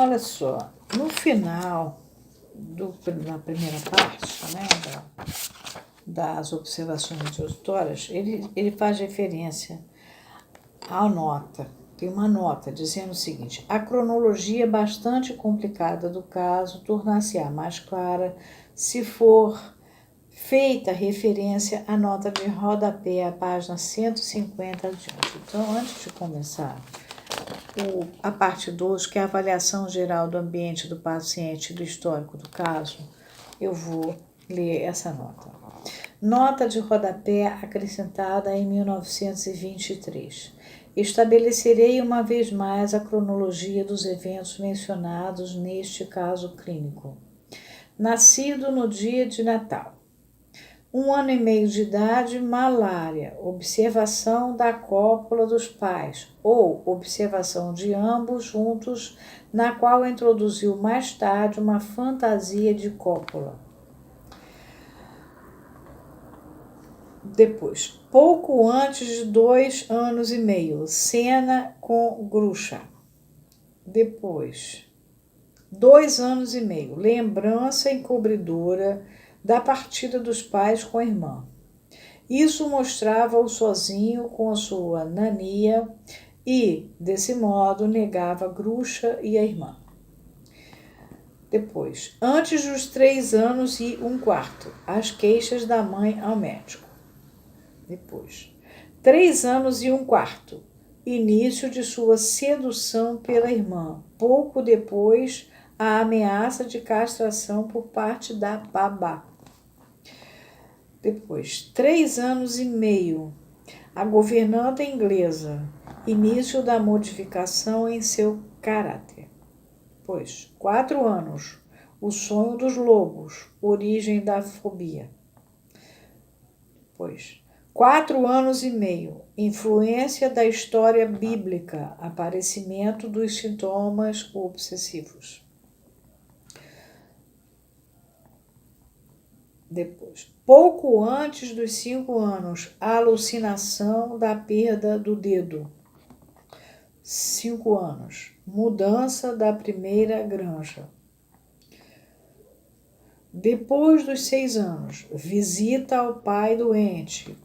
Olha só, no final na primeira parte, né, das observações introdutórias, ele faz referência à nota. Tem uma nota dizendo o seguinte: a cronologia bastante complicada do caso tornar-se-á mais clara se for feita referência à nota de rodapé, a página 150 adiante. Então, antes de começar a parte 2, que é a avaliação geral do ambiente do paciente e do histórico do caso, eu vou ler essa nota. Nota de rodapé acrescentada em 1923. Estabelecerei uma vez mais a cronologia dos eventos mencionados neste caso clínico. Nascido no dia de Natal. 1 ano e meio de idade, malária, observação da cópula dos pais, ou observação de ambos juntos, na qual introduziu mais tarde uma fantasia de cópula. Depois, pouco antes de 2 anos e meio, cena com Grucha. Depois, 2 anos e meio, lembrança encobridora da partida dos pais com a irmã. Isso mostrava-o sozinho com a sua Nania e, desse modo, negava Grucha e a irmã. Depois, antes dos 3 anos e 1/4, as queixas da mãe ao médico. Depois, 3 anos e 1/4, início de sua sedução pela irmã. Pouco depois, a ameaça de castração por parte da babá. Depois, 3 anos e meio, a governanta inglesa, início da modificação em seu caráter. Depois, 4 anos, o sonho dos lobos, origem da fobia. Depois, 4 anos e meio, influência da história bíblica, aparecimento dos sintomas obsessivos. Depois, pouco antes dos 5 anos, alucinação da perda do dedo. 5 anos, mudança da primeira granja. Depois dos 6 anos, visita ao pai doente,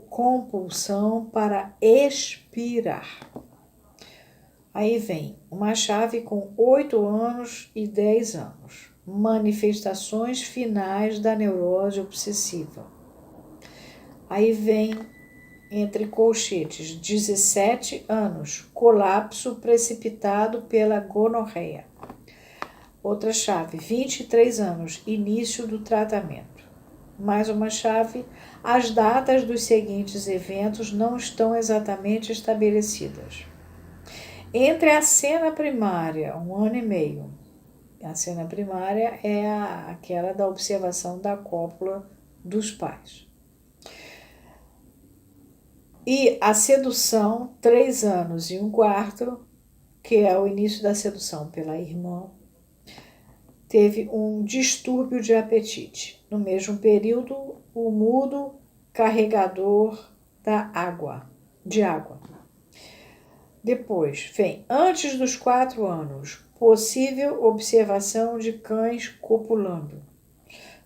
compulsão para expirar. Aí vem uma chave com 8 anos e 10 anos. Manifestações finais da neurose obsessiva. Aí vem, entre colchetes, 17 anos, colapso precipitado pela gonorreia. Outra chave, 23 anos, início do tratamento. Mais uma chave, as datas dos seguintes eventos não estão exatamente estabelecidas. Entre a cena primária, 1 ano e meio, a cena primária é aquela da observação da cópula dos pais. E a sedução, 3 anos e 1/4, que é o início da sedução pela irmã, teve um distúrbio de apetite. No mesmo período, o mudo carregador de água. Depois, vem, antes dos 4 anos, possível observação de cães copulando.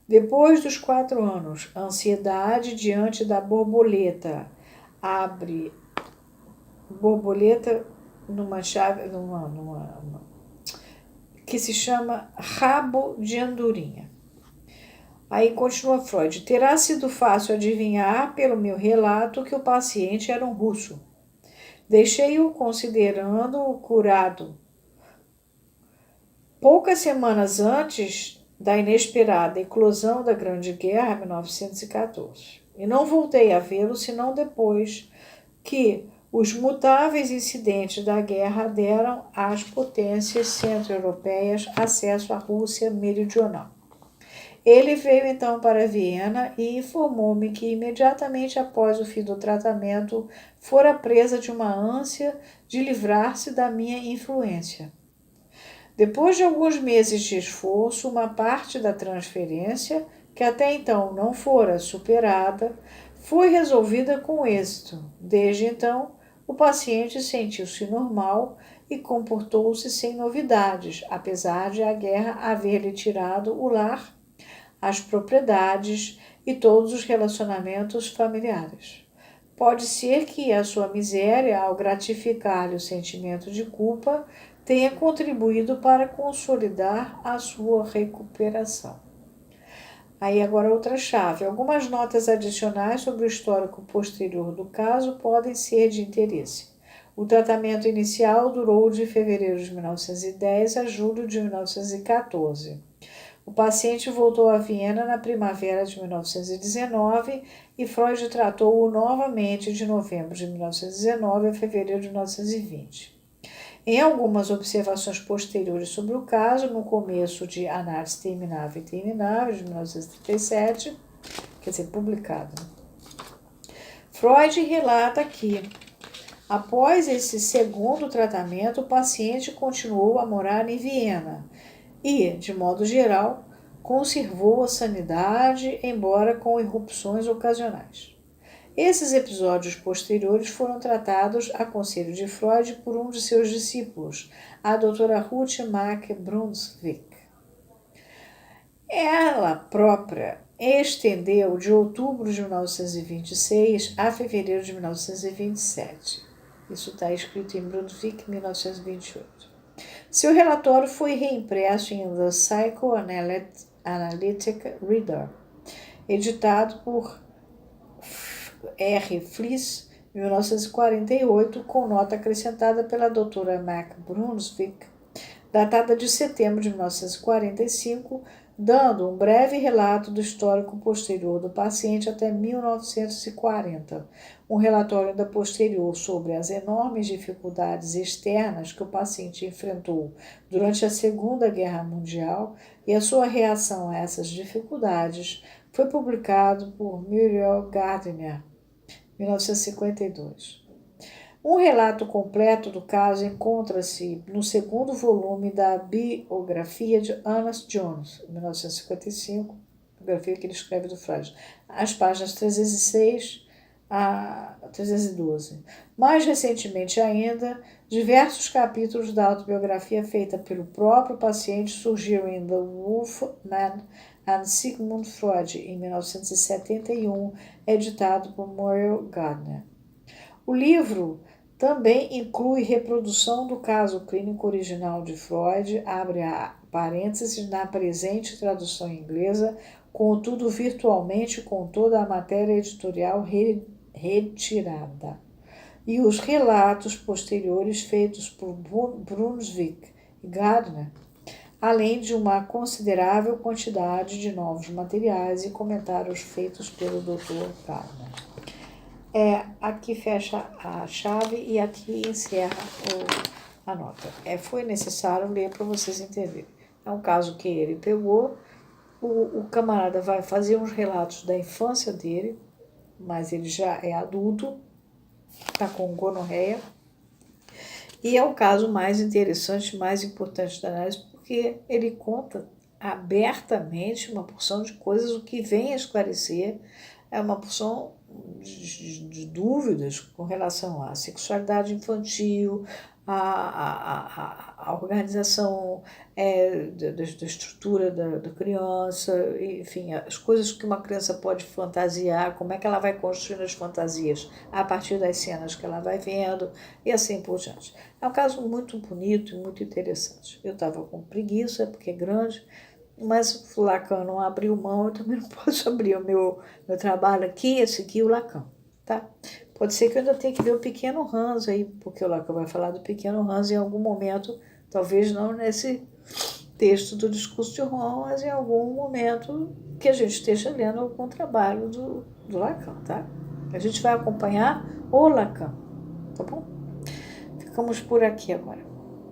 Depois dos 4 anos, ansiedade diante da borboleta. Abre borboleta numa chave, que se chama rabo de andorinha. Aí continua Freud. Terá sido fácil adivinhar pelo meu relato que o paciente era um russo. Deixei-o considerando-o curado. Poucas semanas antes da inesperada eclosão da Grande Guerra, 1914. E não voltei a vê-lo senão depois que os mutáveis incidentes da guerra deram às potências centro-europeias acesso à Rússia meridional. Ele veio então para Viena e informou-me que imediatamente após o fim do tratamento fora presa de uma ânsia de livrar-se da minha influência. Depois de alguns meses de esforço, uma parte da transferência, que até então não fora superada, foi resolvida com êxito. Desde então, o paciente sentiu-se normal e comportou-se sem novidades, apesar de a guerra haver-lhe tirado o lar, as propriedades e todos os relacionamentos familiares. Pode ser que a sua miséria, ao gratificar-lhe o sentimento de culpa, tenha contribuído para consolidar a sua recuperação. Aí agora outra chave. Algumas notas adicionais sobre o histórico posterior do caso podem ser de interesse. O tratamento inicial durou de fevereiro de 1910 a julho de 1914. O paciente voltou a Viena na primavera de 1919 e Freud tratou-o novamente de novembro de 1919 a fevereiro de 1920. Em algumas observações posteriores sobre o caso, no começo de Análise Terminável e Terminável, de 1937, quer dizer, publicado, Freud relata que, após esse segundo tratamento, o paciente continuou a morar em Viena e, de modo geral, conservou a sanidade, embora com irrupções ocasionais. Esses episódios posteriores foram tratados a conselho de Freud por um de seus discípulos, a doutora Ruth Mack Brunswick. Ela própria estendeu de outubro de 1926 a fevereiro de 1927. Isso está escrito em Brunswick, 1928. Seu relatório foi reimpresso em The Psychoanalytic Reader, editado por R. Fliss, 1948, com nota acrescentada pela doutora Mack Brunswick, datada de setembro de 1945, dando um breve relato do histórico posterior do paciente até 1940, um relatório ainda posterior sobre as enormes dificuldades externas que o paciente enfrentou durante a Segunda Guerra Mundial e a sua reação a essas dificuldades, foi publicado por Muriel Gardner, 1952. Um relato completo do caso encontra-se no segundo volume da biografia de Annas Jones, 1955, biografia que ele escreve do Freud, as páginas 306 a 312. Mais recentemente ainda, diversos capítulos da autobiografia feita pelo próprio paciente surgiram em The Wolfman and Sigmund Freud, em 1971, editado por Muriel Gardner. O livro também inclui reprodução do caso clínico original de Freud, abre parênteses, na presente tradução inglesa, contudo virtualmente com toda a matéria editorial retirada, e os relatos posteriores feitos por Brunswick e Gardner, além de uma considerável quantidade de novos materiais e comentários feitos pelo Dr. Gardner. Aqui fecha a chave e aqui encerra a nota. Foi necessário ler para vocês entenderem. É um caso que ele pegou, o camarada vai fazer uns relatos da infância dele, mas ele já é adulto, está com gonorreia, e é o caso mais interessante, mais importante da análise, porque ele conta abertamente uma porção de coisas, o que vem a esclarecer é uma porção de dúvidas com relação à sexualidade infantil, a organização da estrutura da criança, enfim, as coisas que uma criança pode fantasiar, como é que ela vai construindo as fantasias a partir das cenas que ela vai vendo e assim por diante. É um caso muito bonito e muito interessante. Eu estava com preguiça, porque é grande, mas o Lacan não abriu mão, eu também não posso abrir o meu trabalho aqui, esse aqui, o Lacan, tá? Pode ser que eu ainda tenha que ver o Pequeno Hans aí, porque o Lacan vai falar do Pequeno Hans em algum momento, talvez não nesse texto do discurso de Rouen, mas em algum momento que a gente esteja lendo algum trabalho do Lacan, tá? A gente vai acompanhar o Lacan, tá bom? Ficamos por aqui agora.